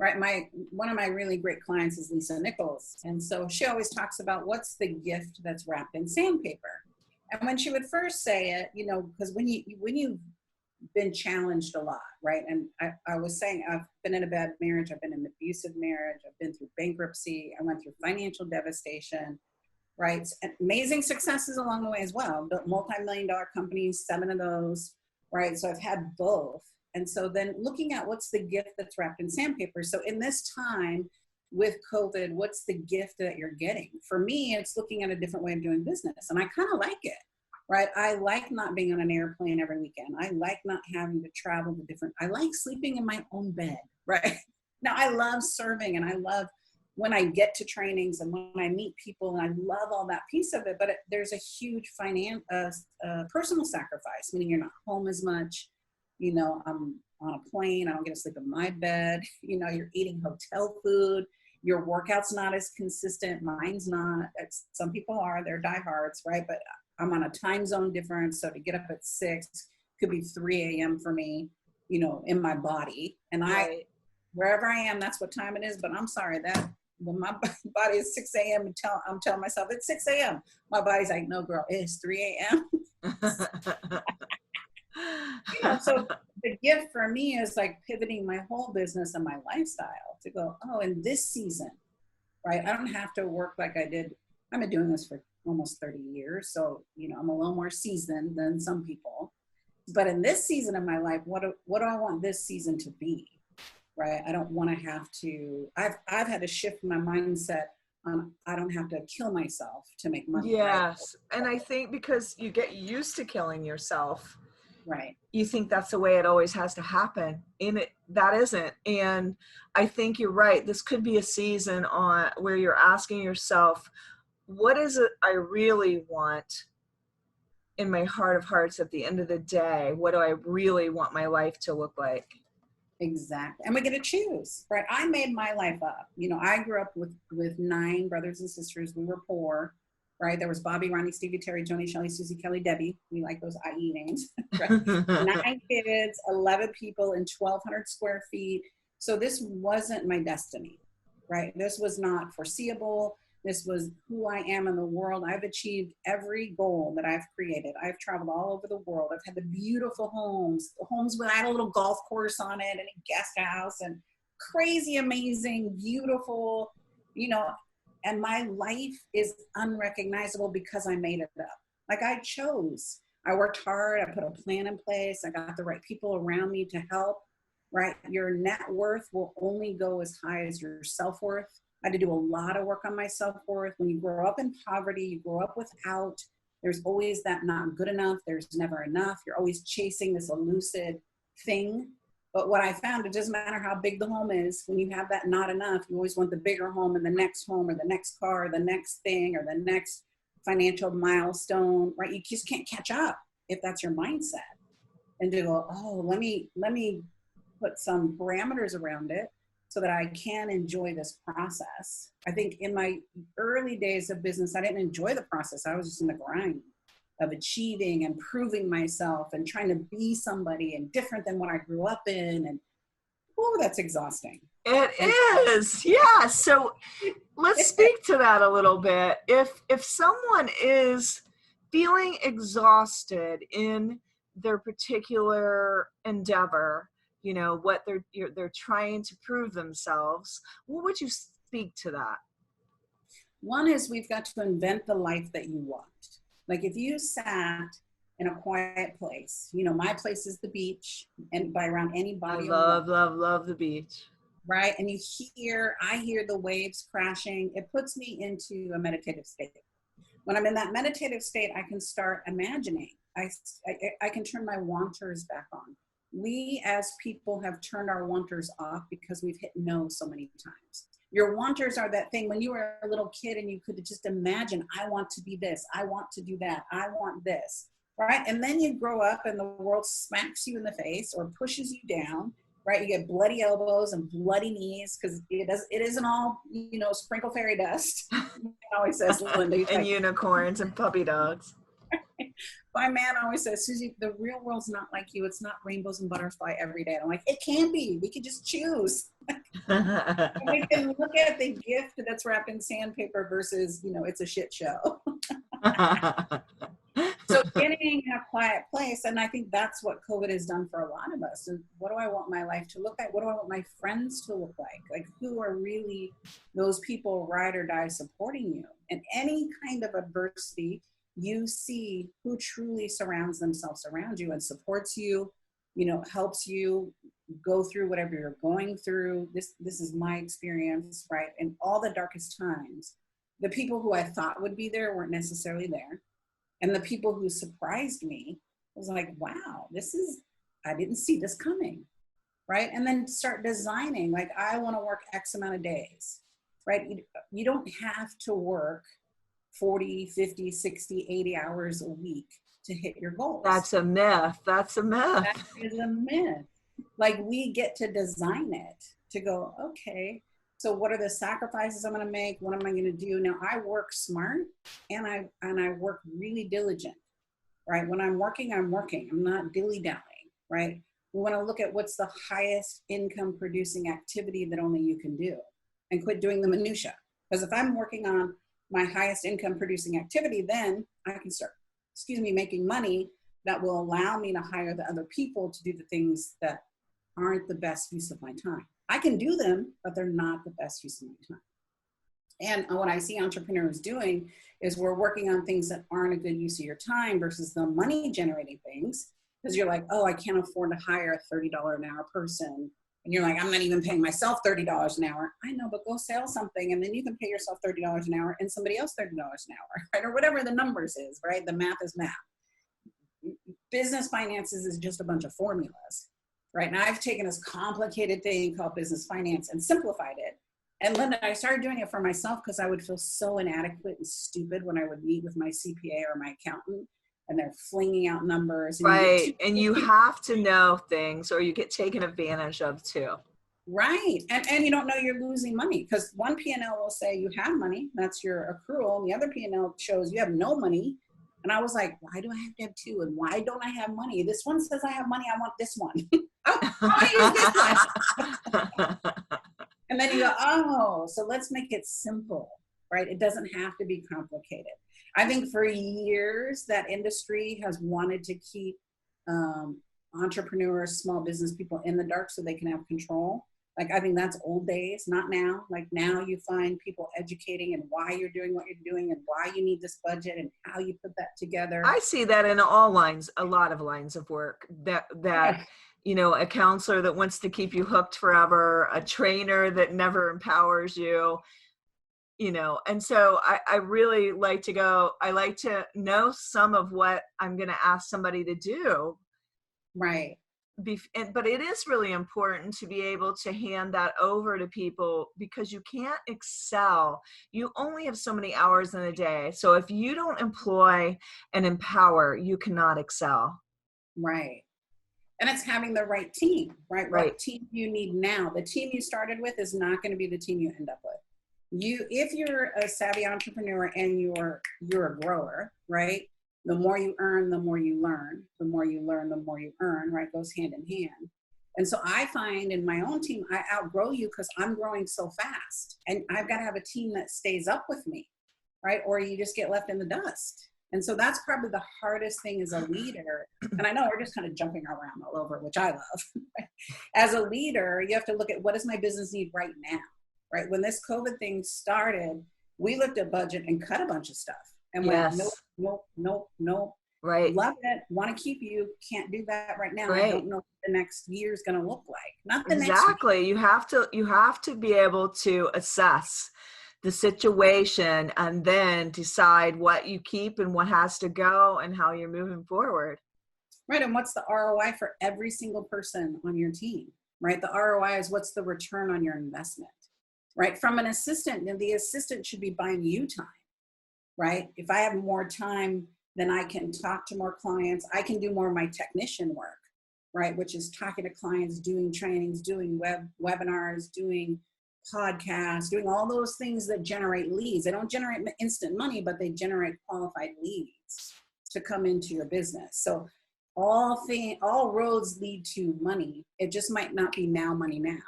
right? One of my really great clients is Lisa Nichols. And so she always talks about what's the gift that's wrapped in sandpaper. And when she would first say it, you know, because when you've been challenged a lot, right? And I was saying, I've been in a bad marriage, I've been in an abusive marriage, I've been through bankruptcy, I went through financial devastation, right? And amazing successes along the way as well. Built multi-million-dollar companies, 7 of those, right? So I've had both. And so then looking at what's the gift that's wrapped in sandpaper. So in this time with COVID, what's the gift that you're getting? For me, it's looking at a different way of doing business. And I kind of like it, right? I like not being on an airplane every weekend. I like not having to travel to I like sleeping in my own bed, right? Now I love serving and I love when I get to trainings and when I meet people, and I love all that piece of it, but there's a huge personal sacrifice, meaning you're not home as much. You know, I'm on a plane, I don't get to sleep in my bed. You know, you're eating hotel food. Your workout's not as consistent. Mine's not. Some people are, they're diehards, right? But I'm on a time zone difference. So to get up at 6 could be 3 a.m. for me, you know, in my body. And wherever I am, that's what time it is. But I'm sorry that when my body is 6 a.m. and I'm telling myself it's 6 a.m. My body's like, no, girl, it's 3 a.m. You know, so the gift for me is like pivoting my whole business and my lifestyle to go, oh, in this season, right? I don't have to work like I did. I've been doing this for almost 30 years. So, you know, I'm a little more seasoned than some people. But in this season of my life, what do I want this season to be? Right? I don't want to have to, I've had to shift my mindset on, I don't have to kill myself to make money. Yes. Right? And I think because you get used to killing yourself, right? You think that's the way it always has to happen. And that isn't. And I think you're right. This could be a season where you're asking yourself, what is it I really want in my heart of hearts at the end of the day? What do I really want my life to look like? Exactly. And we get to choose, right? I made my life up. You know, I grew up with 9 brothers and sisters. We were poor, right? There was Bobby, Ronnie, Stevie, Terry, Joni, Shelley, Susie, Kelly, Debbie. We like those IE names. Right? 9 kids, 11 people in 1,200 square feet. So this wasn't my destiny, right? This was not foreseeable. This was who I am in the world. I've achieved every goal that I've created. I've traveled all over the world. I've had the beautiful homes where I had a little golf course on it and a guest house and crazy, amazing, beautiful, you know, and my life is unrecognizable because I made it up. Like I chose. I worked hard. I put a plan in place. I got the right people around me to help, right? Your net worth will only go as high as your self-worth. I had to do a lot of work on my self-worth. When you grow up in poverty, you grow up without, there's always that not good enough. There's never enough. You're always chasing this elusive thing. But what I found, it doesn't matter how big the home is. When you have that not enough, you always want the bigger home and the next home or the next car, or the next thing, or the next financial milestone, right? You just can't catch up if that's your mindset. And to go, oh, let me put some parameters around it so that I can enjoy this process. I think in my early days of business, I didn't enjoy the process. I was just in the grind of achieving and proving myself and trying to be somebody and different than what I grew up in. And oh, that's exhausting. It is. Yeah. So let's speak to that a little bit. If someone is feeling exhausted in their particular endeavor, you know, what they're trying to prove themselves, what would you speak to that? One is we've got to invent the life that you want. Like if you sat in a quiet place, you know, my place is the beach, and by around any body of water, love the beach. Right. And I hear the waves crashing. It puts me into a meditative state. When I'm in that meditative state, I can start imagining. I can turn my wanters back on. We as people have turned our wanters off because we've hit no so many times. Your wanters are that thing when you were a little kid and you could just imagine, I want to be this, I want to do that, I want this, right? And then you grow up and the world smacks you in the face or pushes you down, right? You get bloody elbows and bloody knees because it isn't all, you know, sprinkle fairy dust. Always says Linda. And unicorns and puppy dogs. My man always says, Susie, the real world's not like you. It's not rainbows and butterfly every day. And I'm like, it can be. We can just choose. We can look at the gift that's wrapped in sandpaper versus, it's a shit show. So getting in a quiet place, and I think that's what COVID has done for a lot of us. And what do I want my life to look like? What do I want my friends to look like? Like, who are really those people ride or die supporting you? And any kind of adversity, you see who truly surrounds themselves around you and supports you, helps you go through whatever you're going through. This is my experience, right? In all the darkest times, the people who I thought would be there weren't necessarily there. And the people who surprised me was like, wow, I didn't see this coming, right? And then start designing, like, I want to work X amount of days, right? You don't have to work 40, 50, 60, 80 hours a week to hit your goals. That's a myth. That's a myth. That is a myth. Like, we get to design it to go, okay, so what are the sacrifices I'm going to make? What am I going to do? Now, I work smart and I work really diligent, right? When I'm working, I'm working. I'm not dilly-dallying, right? We want to look at what's the highest income producing activity that only you can do and quit doing the minutia. Because if I'm working on my highest income producing activity, then I can start, making money that will allow me to hire the other people to do the things that aren't the best use of my time. I can do them, but they're not the best use of my time. And what I see entrepreneurs doing is we're working on things that aren't a good use of your time versus the money generating things. Because you're like, oh, I can't afford to hire a $30 an hour person. And you're like, I'm not even paying myself $30 an hour. I know, but go sell something and then you can pay yourself $30 an hour and somebody else $30 an hour, right? Or whatever the numbers is, right? The math is math. Business finances is just a bunch of formulas. Right. And I've taken this complicated thing called business finance and simplified it. And Linda, I started doing it for myself because I would feel so inadequate and stupid when I would meet with my CPA or my accountant and they're flinging out numbers. Right. And you have to know things or you get taken advantage of too. Right. And you don't know you're losing money because one P&L will say you have money. That's your accrual. And the other P&L shows you have no money. And I was like, why do I have to have two? And why don't I have money? This one says I have money. I want this one. I want to use this one. And then you go, oh, so let's make it simple, right? It doesn't have to be complicated. I think for years that industry has wanted to keep entrepreneurs, small business people in the dark so they can have control. Like, I think that's old days, not now. Like, now you find people educating and why you're doing what you're doing and why you need this budget and how you put that together. I see that in all lines, a lot of lines of work that, a counselor that wants to keep you hooked forever, a trainer that never empowers you, and so I really like to I like to know some of what I'm going to ask somebody to do. Right. But it is really important to be able to hand that over to people because you can't excel. You only have so many hours in a day. So if you don't employ and empower, you cannot excel. Right. And it's having the right team, right? Right. What team you need now. The team you started with is not going to be the team you end up with. If you're a savvy entrepreneur and you're a grower, right? The more you earn, the more you learn. The more you learn, the more you earn, right? Goes hand in hand. And so I find in my own team, I outgrow you because I'm growing so fast. And I've got to have a team that stays up with me, right? Or you just get left in the dust. And so that's probably the hardest thing as a leader. And I know we're just kind of jumping around all over, which I love. As a leader, you have to look at what does my business need right now, right? When this COVID thing started, we looked at budget and cut a bunch of stuff. And yes. Went, nope. Right. Love it. Want to keep you. Can't do that right now. Right. I don't know what the next year is going to look like. Not the exactly. next year. You have to be able to assess the situation and then decide what you keep and what has to go and how you're moving forward. Right. And what's the ROI for every single person on your team, right? The ROI is what's the return on your investment, right? From an assistant, and the assistant should be buying you time. Right? If I have more time, then I can talk to more clients. I can do more of my technician work, right? Which is talking to clients, doing trainings, doing webinars, doing podcasts, doing all those things that generate leads. They don't generate instant money, but they generate qualified leads. to come into your business. So all roads lead to money. It just might not be now money now.